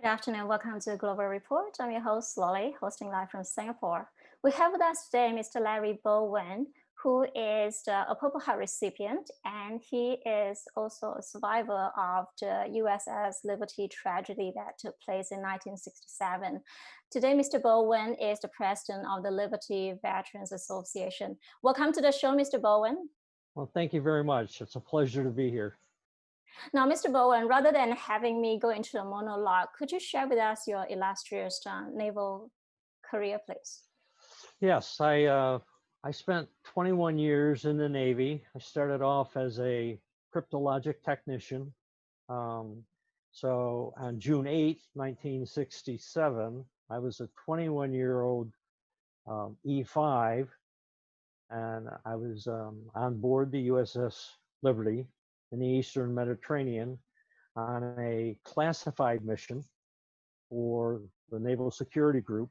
Good afternoon. Welcome to the Global Report. I'm your host, Lily, hosting live from Singapore. We have with us today Mr. Larry Bowen, who is a Purple Heart recipient, and he is also a survivor of the U.S.S. Liberty tragedy that took place in 1967. Today, Mr. Bowen is the president of the Liberty Veterans Association. Welcome to the show, Mr. Bowen. Well, thank you very much. It's a pleasure to be here. Now, Mr. Bowen, rather than having me go into a monologue, could you share with us your illustrious naval career, please? Yes, I spent 21 years in the Navy. I started off as a cryptologic technician. So on June 8, 1967, I was a 21-year-old E5, and I was on board the USS Liberty in the Eastern Mediterranean on a classified mission for the Naval Security Group,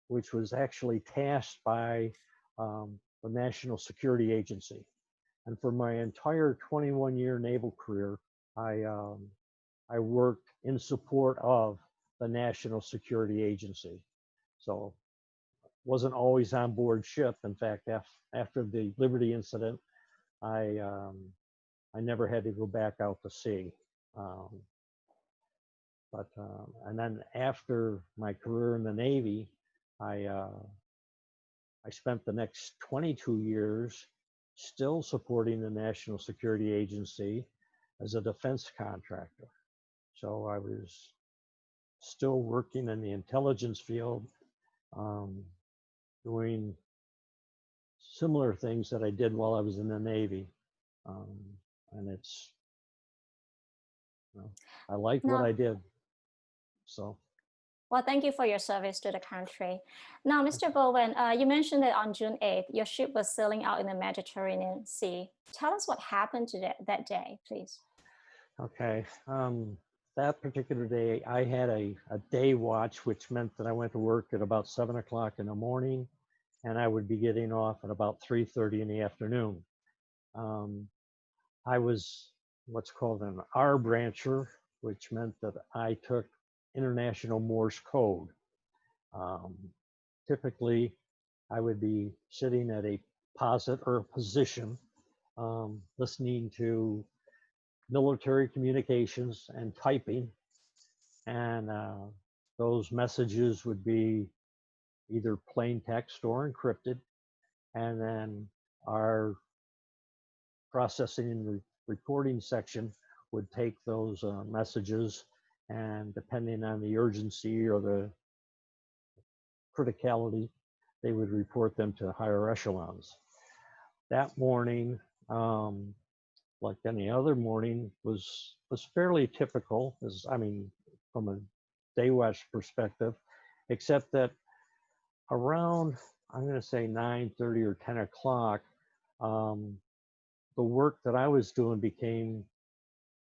which was actually tasked by the National Security Agency. And for my entire 21-year naval career, I worked in support of the National Security Agency. So wasn't always on board ship. In fact, after the Liberty incident, I never had to go back out to sea. And then after my career in the Navy, I spent the next 22 years still supporting the National Security Agency as a defense contractor. So I was still working in the intelligence field, doing similar things that I did while I was in the Navy. And it's, I liked what I did, so. Well, thank you for your service to the country. Now, Mr. Bowen, you mentioned that on June 8th, your ship was sailing out in the Mediterranean Sea. Tell us what happened to that day, please. Okay, that particular day, I had a day watch, which meant that I went to work at about 7 o'clock in the morning, and I would be getting off at about 3:30 in the afternoon. I was what's called an R brancher, which meant that I took International Morse code. Typically, I would be sitting at a position, listening to military communications and typing, and those messages would be either plain text or encrypted, and then our processing and reporting section would take those messages, and depending on the urgency or the criticality, they would report them to higher echelons. That morning, like any other morning, was fairly typical, from a day watch perspective, except that around, I'm going to say 9:30 or 10 o'clock, the work that I was doing became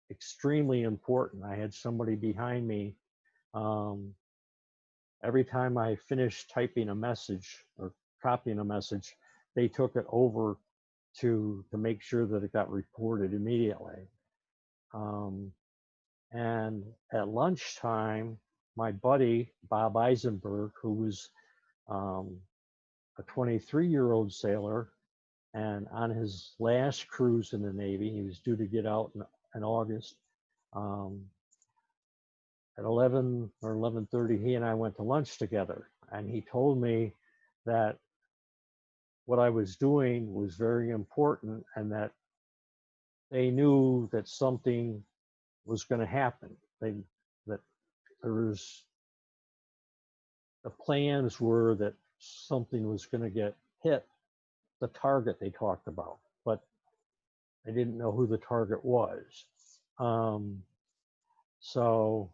extremely important. I had somebody behind me. Every time I finished typing a message or copying a message, they took it over to make sure that it got reported immediately. And at lunchtime, my buddy, Bob Eisenberg, who was a 23-year-old sailor, and on his last cruise in the Navy, he was due to get out in August. At 11 or 11:30, he and I went to lunch together, and he told me that what I was doing was very important, and that they knew that something was going to happen. That the plans were that something was going to get hit, the target they talked about, but they didn't know who the target was. So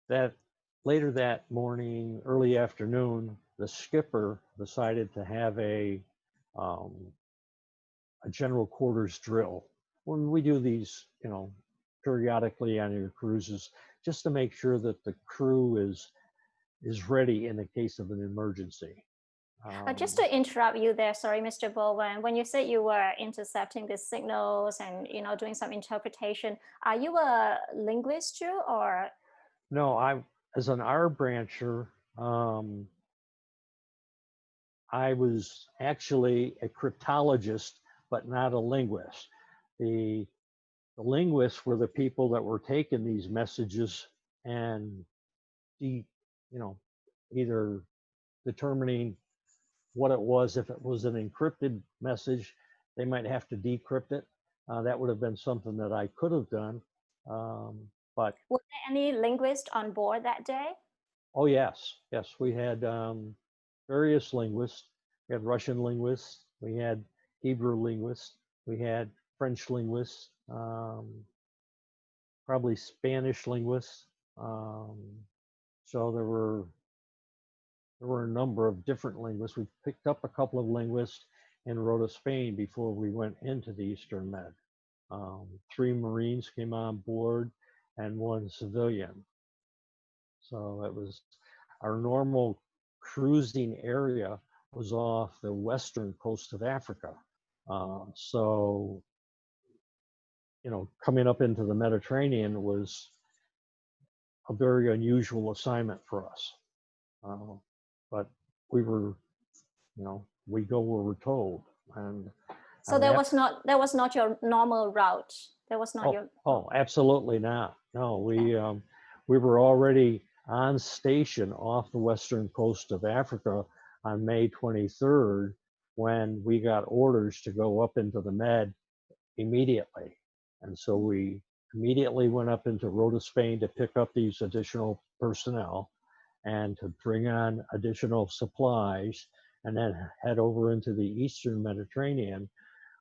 that later that morning, early afternoon, the skipper decided to have a general quarters drill. When we do these, periodically on your cruises, just to make sure that the crew is ready in the case of an emergency. Just to interrupt you there, sorry, Mr. Bowen, when you said you were intercepting the signals and doing some interpretation, are you a linguist too, or? No, as an R brancher, I was actually a cryptologist, but not a linguist. The linguists were the people that were taking these messages and either determining what it was. If it was an encrypted message, they might have to decrypt it. That would have been something that I could have done. But were there any linguists on board that day? oh yes, we had various linguists. We had Russian linguists, we had Hebrew linguists, we had French linguists, probably Spanish linguists. So there were a number of different linguists. We picked up a couple of linguists in Rota, Spain before we went into the Eastern Med. 3 Marines came on board and 1 civilian. So it was our normal cruising area was off the western coast of Africa. So, coming up into the Mediterranean was a very unusual assignment for us. But we were, we go where we're told. And so that was not your normal route. That was not your. Oh, absolutely not. No, we were already on station off the western coast of Africa on May 23rd when we got orders to go up into the Med immediately. And so we immediately went up into Rota, Spain to pick up these additional personnel and to bring on additional supplies and then head over into the Eastern Mediterranean.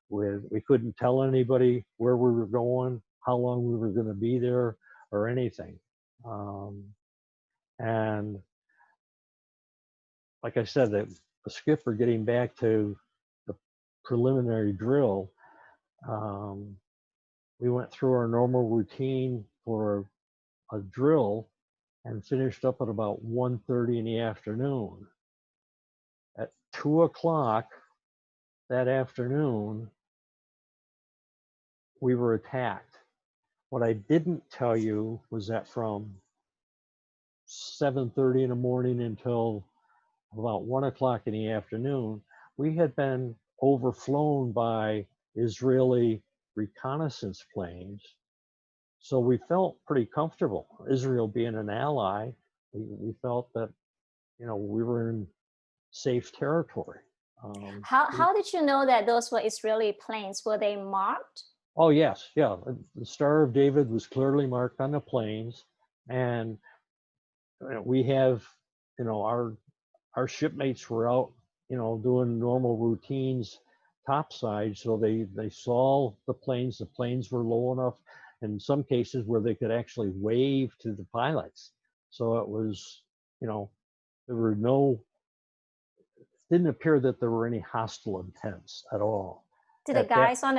We couldn't tell anybody where we were going, how long we were going to be there, or anything. And like I said, the skipper, getting back to the preliminary drill, we went through our normal routine for a drill and finished up at about 1:30 in the afternoon. At 2 o'clock that afternoon, we were attacked. What I didn't tell you was that from 7:30 in the morning until about 1 o'clock in the afternoon, we had been overflown by Israeli reconnaissance planes. So we felt pretty comfortable. Israel being an ally, we felt that, we were in safe territory. How did you know that those were Israeli planes? Were they marked? Oh, yes. Yeah. The Star of David was clearly marked on the planes. And we have, our shipmates were out, doing normal routines topside. So they saw the planes. The planes were low enough in some cases where they could actually wave to the pilots. So it was, didn't appear that there were any hostile intents at all. Did the guys on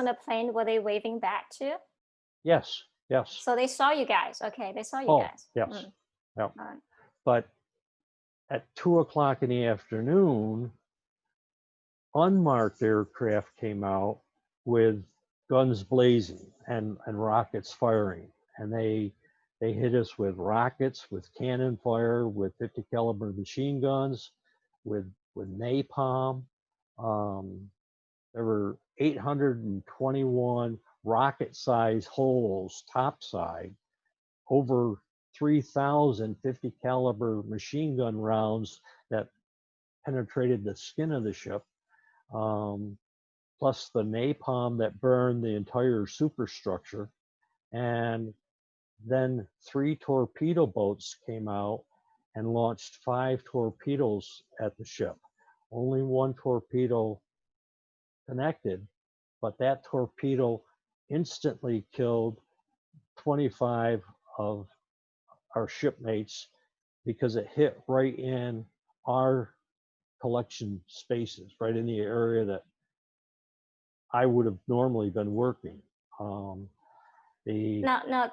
the plane, were they waving back too? Yes. So they saw you guys. Okay, they saw you guys. Yes. Yeah. All right. But at 2 o'clock in the afternoon, unmarked aircraft came out with guns blazing and rockets firing. And they hit us with rockets, with cannon fire, with 50 caliber machine guns, with napalm. There were 821 rocket-sized holes topside, over 3,000 50 caliber machine gun rounds that penetrated the skin of the ship, plus the napalm that burned the entire superstructure. And then 3 torpedo boats came out and launched 5 torpedoes at the ship. Only 1 torpedo connected, but that torpedo instantly killed 25 of our shipmates because it hit right in our collection spaces, right in the area that I would have normally been working. Now,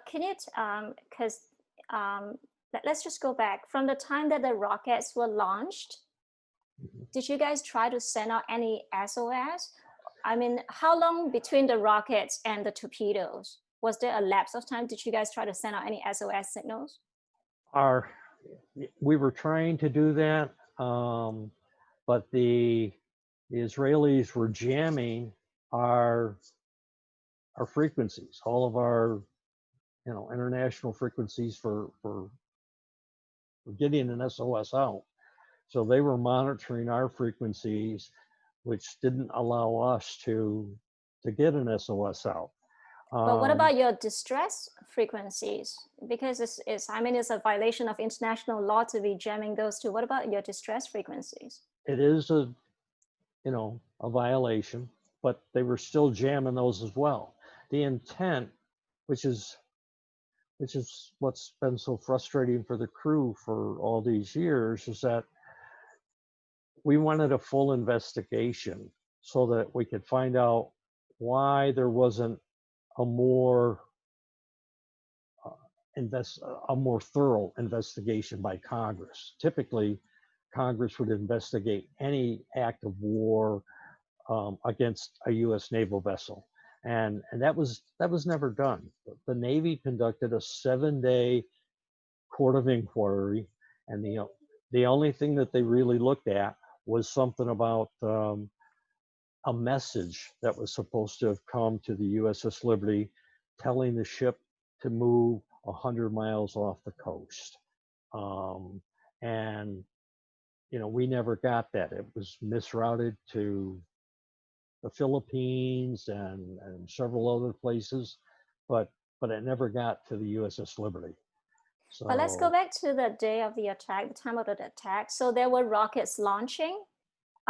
can you, because let's just go back from the time that the rockets were launched Did you guys try to send out any SOS? I mean, how long between the rockets and the torpedoes? Was there a lapse of time? Did you guys try to send out any SOS signals? Our we were trying to do that, but the Israelis were jamming our frequencies, all of our international frequencies for getting an SOS out. So they were monitoring our frequencies, which didn't allow us to get an SOS out. But what about your distress frequencies? Because I mean, it's a violation of international law to be jamming those two. What about your distress frequencies? It is a violation, but they were still jamming those as well. The intent, which is what's been so frustrating for the crew for all these years, is that we wanted a full investigation so that we could find out why there wasn't a more thorough investigation by Congress. Typically, Congress would investigate any act of war against a U.S. naval vessel, and that was never done. The Navy conducted a 7-day court of inquiry, and the only thing that they really looked at was something about a message that was supposed to have come to the USS Liberty, telling the ship to move 100 miles off the coast. And we never got that. It was misrouted to the Philippines and several other places, but it never got to the USS Liberty. So, but let's go back to the day of the attack, the time of the attack. So there were rockets launching.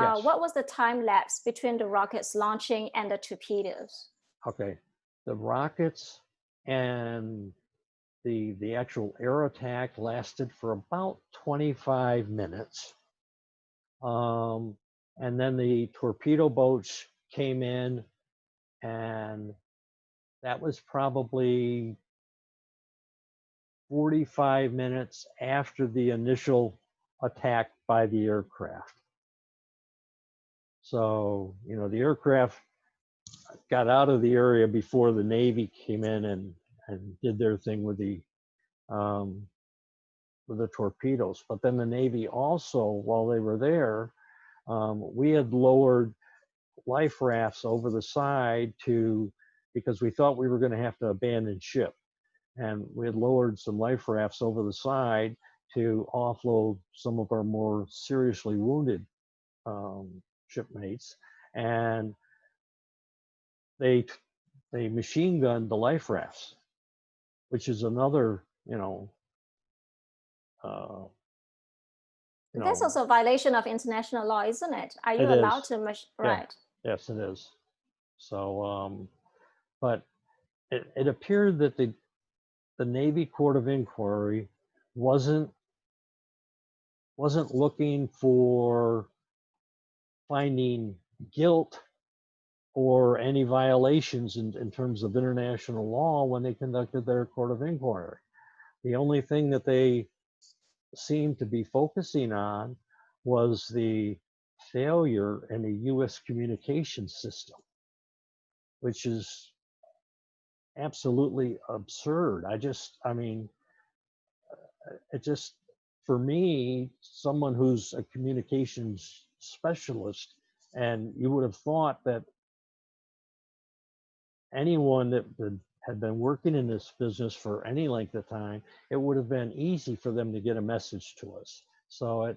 yes. What was the time lapse between the rockets launching and the torpedoes? Okay, the rockets and the actual air attack lasted for about 25 minutes. And then the torpedo boats came in, and that was probably 45 minutes after the initial attack by the aircraft. So, the aircraft got out of the area before the Navy came in and did their thing with the torpedoes. But then the Navy also, while they were there, we had lowered life rafts over the side because we thought we were going to have to abandon ship. And we had lowered some life rafts over the side to offload some of our more seriously wounded shipmates. And they machine gunned the life rafts, which is another, That's also a violation of international law, isn't it? Are you It allowed is. to right? Yes, it is. So, but it appeared that the Navy Court of Inquiry wasn't looking for finding guilt or any violations in terms of international law when they conducted their Court of Inquiry. The only thing that they seemed to be focusing on was the failure in the U.S. communication system, which is absolutely absurd. I mean, it just, for me, someone who's a communications specialist, and you would have thought that anyone that had been working in this business for any length of time, it would have been easy for them to get a message to us. So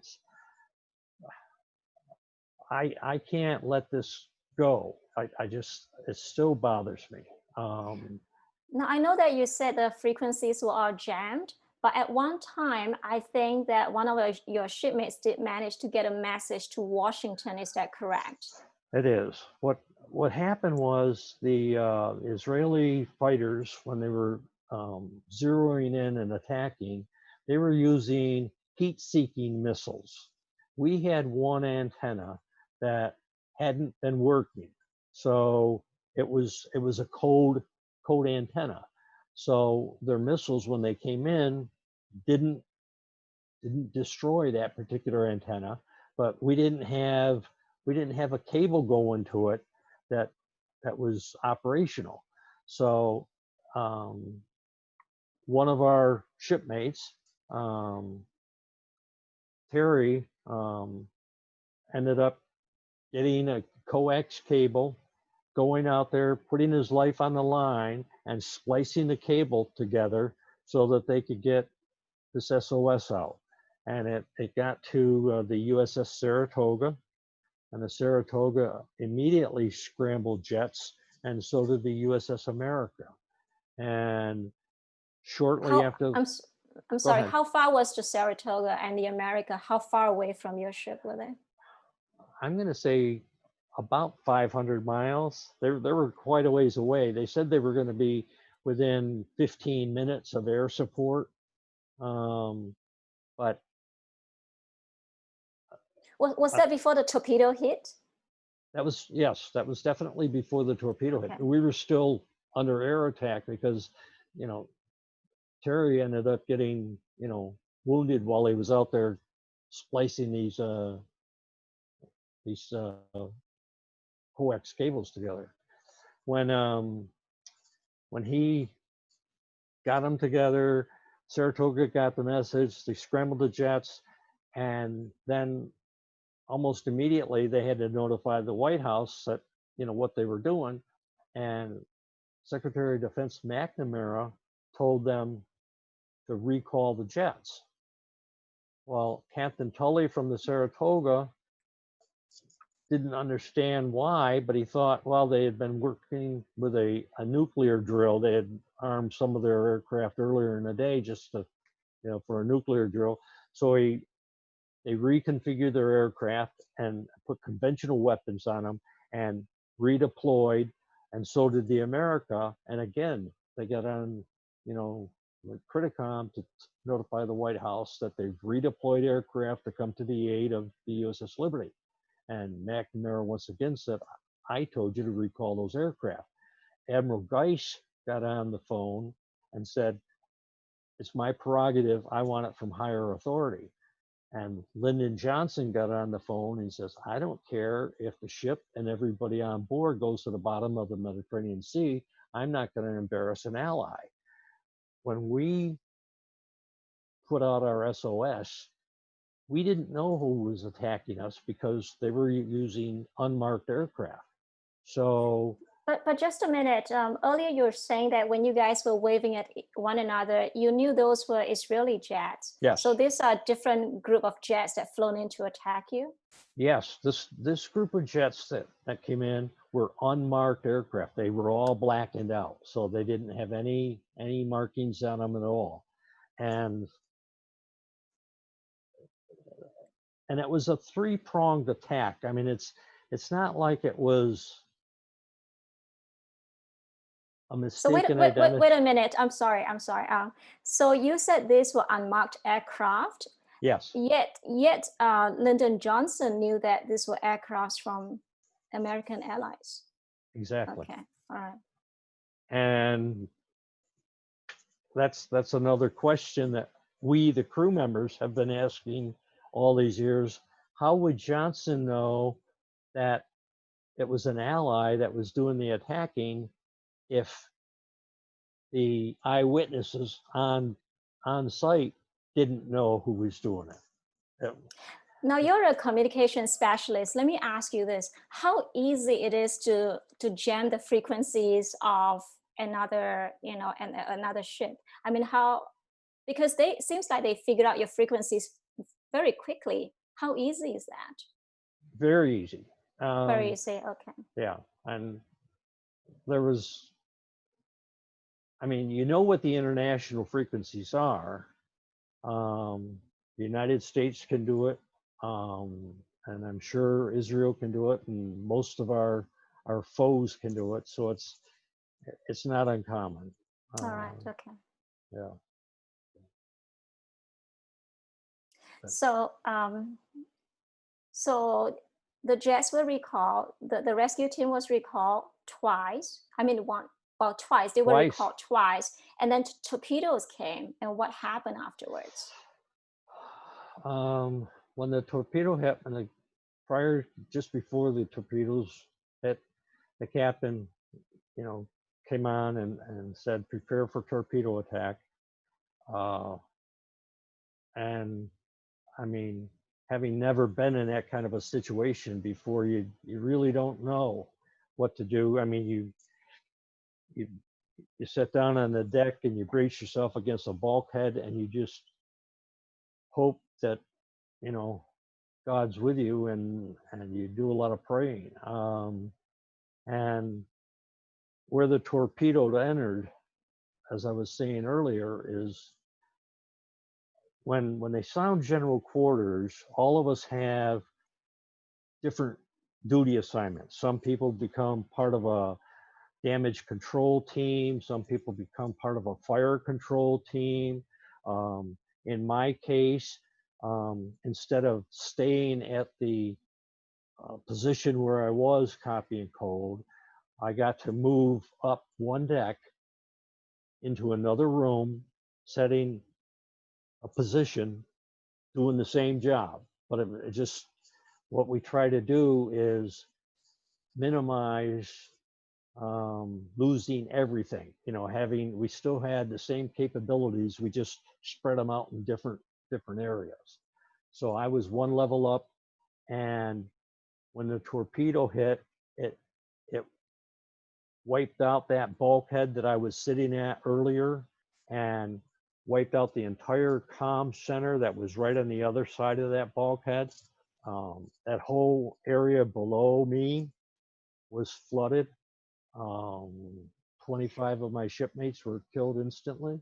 I can't let this go. I just, it still bothers me. Now, I know that you said the frequencies were all jammed, but at one time, I think that one of your shipmates did manage to get a message to Washington. Is that correct? It is. What happened was the Israeli fighters, when they were zeroing in and attacking, they were using heat-seeking missiles. We had one antenna that hadn't been working, so it was a code antenna. So their missiles, when they came in, didn't destroy that particular antenna, but we didn't have a cable going to it that was operational. So one of our shipmates, Terry, ended up getting a coax cable, going out there, putting his life on the line, and splicing the cable together so that they could get this SOS out. And it got to the USS Saratoga, and the Saratoga immediately scrambled jets, and so did the USS America. And shortly after, I'm sorry, how far was the Saratoga and the America? How far away from your ship were they? I'm going to say about 500 miles. They were quite a ways away. They said they were going to be within 15 minutes of air support. But was that before the torpedo hit? That was, yes, that was definitely before the torpedo hit. We were still under air attack because, you know, Terry ended up getting, you know, wounded while he was out there splicing these coax cables together. When he got them together, Saratoga got the message, they scrambled the jets, and then almost immediately they had to notify the White House that, you know, what they were doing. And Secretary of Defense McNamara told them to recall the jets. Well, Captain Tully from the Saratoga didn't understand why, but he thought, well, they had been working with a nuclear drill. They had armed some of their aircraft earlier in the day just to, you know, for a nuclear drill. So they reconfigured their aircraft and put conventional weapons on them and redeployed, and so did the America. And again, they got on, you know, with Criticom to notify the White House that they've redeployed aircraft to come to the aid of the USS Liberty. And McNamara once again said, I told you to recall those aircraft. Admiral Geis got on the phone and said, it's my prerogative, I want it from higher authority. And Lyndon Johnson got on the phone and says, I don't care if the ship and everybody on board goes to the bottom of the Mediterranean Sea, I'm not going to embarrass an ally. When we put out our SOS, we didn't know who was attacking us because they were using unmarked aircraft. So, but just a minute. Earlier, you were saying that when you guys were waving at one another, you knew those were Israeli jets. Yes. So these are a different group of jets that flown in to attack you. Yes, this group of jets that came in were unmarked aircraft. They were all blackened out, so they didn't have any markings on them at all. And it was a three-pronged attack. I mean, it's not like it was a mistaken identity. Wait a minute. I'm sorry. So you said these were unmarked aircraft. Yes. Yet, Lyndon Johnson knew that these were aircrafts from American allies. Exactly. Okay. All right. And that's another question that we, the crew members, have been asking all these years. How would Johnson know that it was an ally that was doing the attacking if the eyewitnesses on site didn't know who was doing it? Now you're a communication specialist. Let me ask you this: how easy it is to jam the frequencies of another, you know, another ship? I mean, because seems like they figured out your frequencies very quickly. How easy is that? Very easy. Very easy. Okay. Yeah, and there was, I mean, you know what the international frequencies are. The United States can do it, and I'm sure Israel can do it, and most of our foes can do it. So it's not uncommon. All right. Okay. Yeah. So so the jets were recalled. The rescue team was recalled twice. I mean, twice. They were recalled twice, and then torpedoes came. And what happened afterwards? when the torpedo hit, and just before the torpedoes hit, the captain, came on and said, "Prepare for torpedo attack." And I mean, having never been in that kind of a situation before, you really don't know what to do. I mean, you sit down on the deck and you brace yourself against a bulkhead, and you just hope that God's with you, and you do a lot of praying. And where the torpedo entered, as I was saying earlier, is when they sound general quarters, all of us have different duty assignments. Some people become part of a damage control team. Some people become part of a fire control team. In my case, instead of staying at the position where I was copying code, I got to move up one deck into another room, setting a position, doing the same job. But it just, what we try to do is minimize losing everything. We still had the same capabilities, we just spread them out in different areas. So I was one level up, and when the torpedo hit, it wiped out that bulkhead that I was sitting at earlier, and wiped out the entire comm center that was right on the other side of that bulkhead. That whole area below me was flooded. 25 of my shipmates were killed instantly.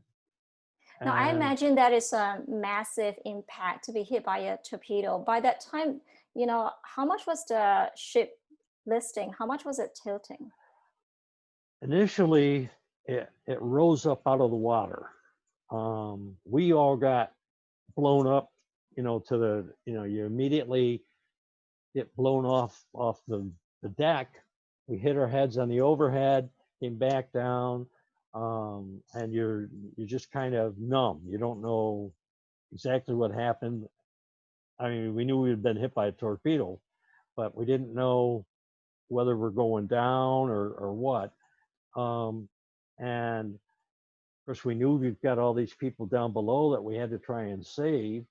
Now, I imagine that is a massive impact to be hit by a torpedo. By that time, how much was the ship listing? How much was it tilting? Initially, it rose up out of the water. We all got blown up, to the, you immediately get blown off the deck. We hit our heads on the overhead, came back down, and you're just kind of numb. You don't know exactly what happened. I mean, we knew we had been hit by a torpedo, but we didn't know whether we're going down or what. And of course, we knew we've got all these people down below that we had to try and save.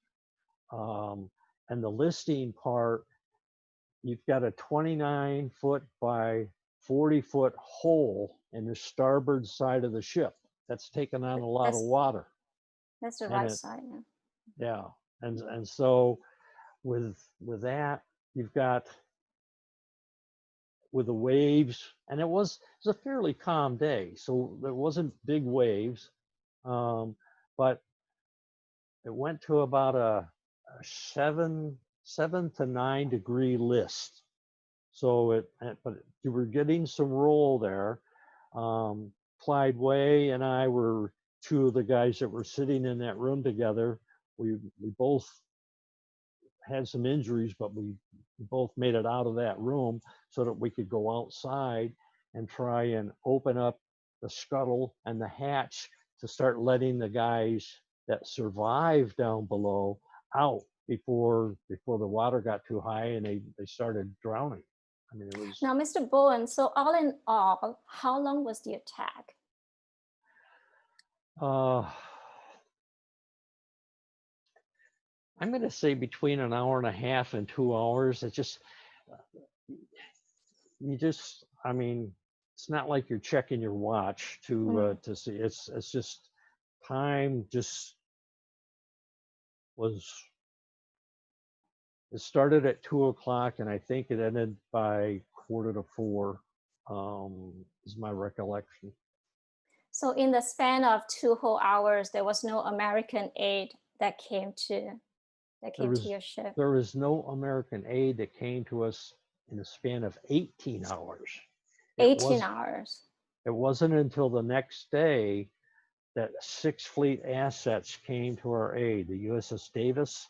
And the listing part, you've got a 29-foot by 40-foot hole in the starboard side of the ship. That's taken on a lot of water. That's the right side. Yeah. And so with that, you've got, with the waves, and it was a fairly calm day, so there wasn't big waves, but it went to about a 7 to 9 degree list. So but you were getting some roll there. Clyde Way and I were two of the guys that were sitting in that room together. We both had some injuries, but we both made it out of that room so that we could go outside and try and open up the scuttle and the hatch to start letting the guys that survived down below out before the water got too high and they started drowning. I mean, it was. Now, Mr. Bowen, so all in all, how long was the attack? I'm going to say between an hour and a half and 2 hours. It just, I mean, it's not like you're checking your watch to see. It's just time just was. It started at 2 o'clock, and I think it ended by 3:45. Is my recollection. So in the span of 2 whole hours, there was no American aid that came to your ship. There was no American aid that came to us in the span of 18 hours. 18 hours. It wasn't until the next day that 6 fleet assets came to our aid: the USS Davis,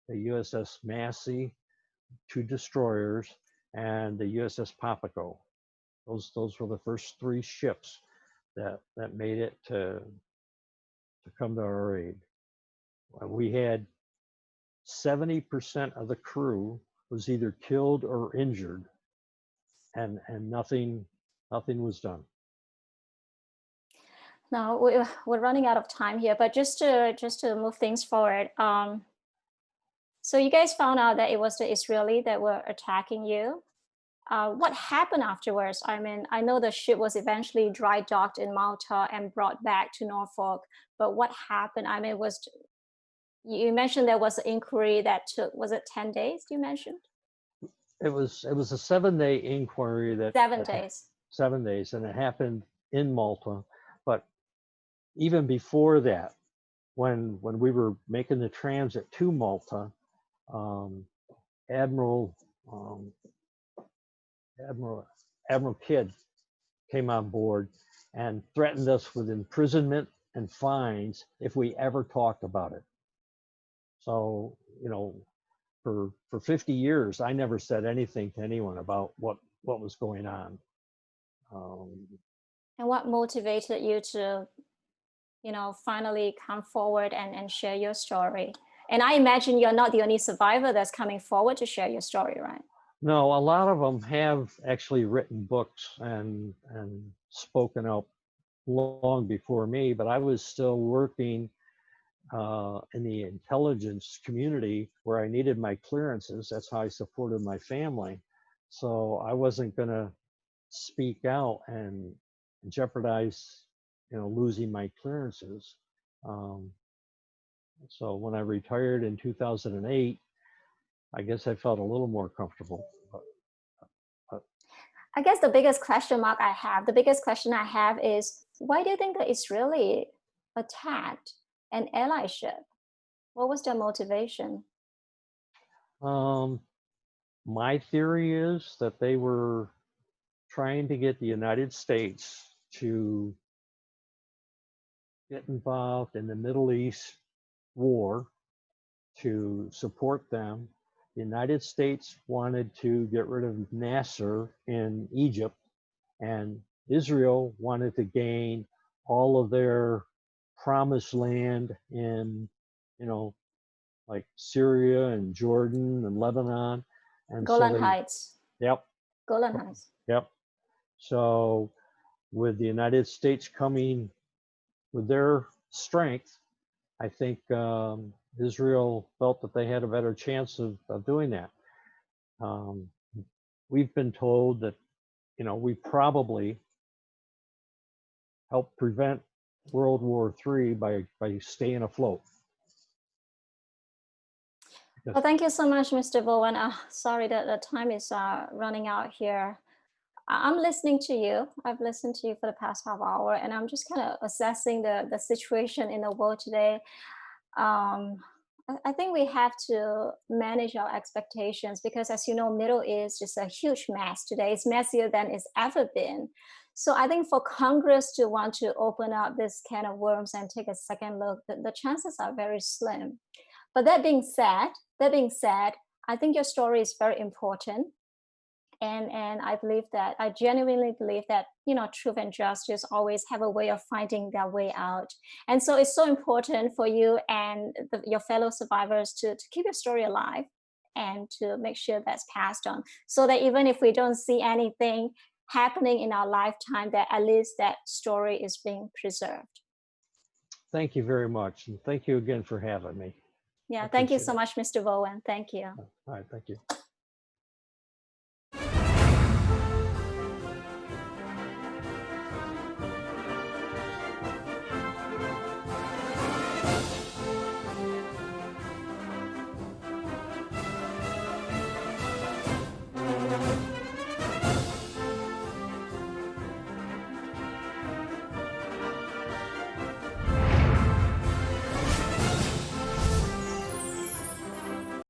the USS Massey, 2 destroyers, and the USS Papago. Those were the first 3 ships that made it to come to our aid. We had 70% of the crew was either killed or injured, and nothing was done. Now we're running out of time here, but just to move things forward. So you guys found out that it was the Israeli that were attacking you. What happened afterwards? I mean, I know the ship was eventually dry docked in Malta and brought back to Norfolk, but what happened? I mean, you mentioned there was an inquiry that took, was it 10 days you mentioned? It was a 7-day inquiry 7 days. 7 days, and it happened in Malta. But even before that, when we were making the transit to Malta, Admiral Kidd came on board and threatened us with imprisonment and fines if we ever talked about it. So, for 50 years, I never said anything to anyone about what was going on. And what motivated you to, finally come forward and share your story? And I imagine you're not the only survivor that's coming forward to share your story, right? No, a lot of them have actually written books and spoken out long before me, but I was still working in the intelligence community where I needed my clearances. That's how I supported my family. So I wasn't going to speak out and jeopardize, losing my clearances. So when I retired in 2008, I guess I felt a little more comfortable. I guess the biggest question I have is, why do you think the Israeli attacked an ally ship? What was their motivation? My theory is that they were trying to get the United States to get involved in the Middle East war to support them. The United States wanted to get rid of Nasser in Egypt, and Israel wanted to gain all of their promised land in, like Syria and Jordan and Lebanon. And Golan Heights. Yep. Golan Heights. Yep. So with the United States coming with their strength, I think Israel felt that they had a better chance of doing that. We've been told that, we probably helped prevent World War III by staying afloat. Well, thank you so much, Mr. Bowen. Sorry that the time is running out here. I'm listening to you. I've listened to you for the past half hour, and I'm just kind of assessing the situation in the world today. I think we have to manage our expectations because, as you know, Middle East is a huge mess today. It's messier than it's ever been. So I think for Congress to want to open up this can of worms and take a second look, the chances are very slim. But that being said, I think your story is very important. And I genuinely believe that, truth and justice always have a way of finding their way out. And so it's so important for you and your fellow survivors to keep your story alive and to make sure that's passed on, so that even if we don't see anything happening in our lifetime, that at least that story is being preserved. Thank you very much. And thank you again for having me. Yeah, thank you so much, Mr. Bowen. Thank you. All right, thank you.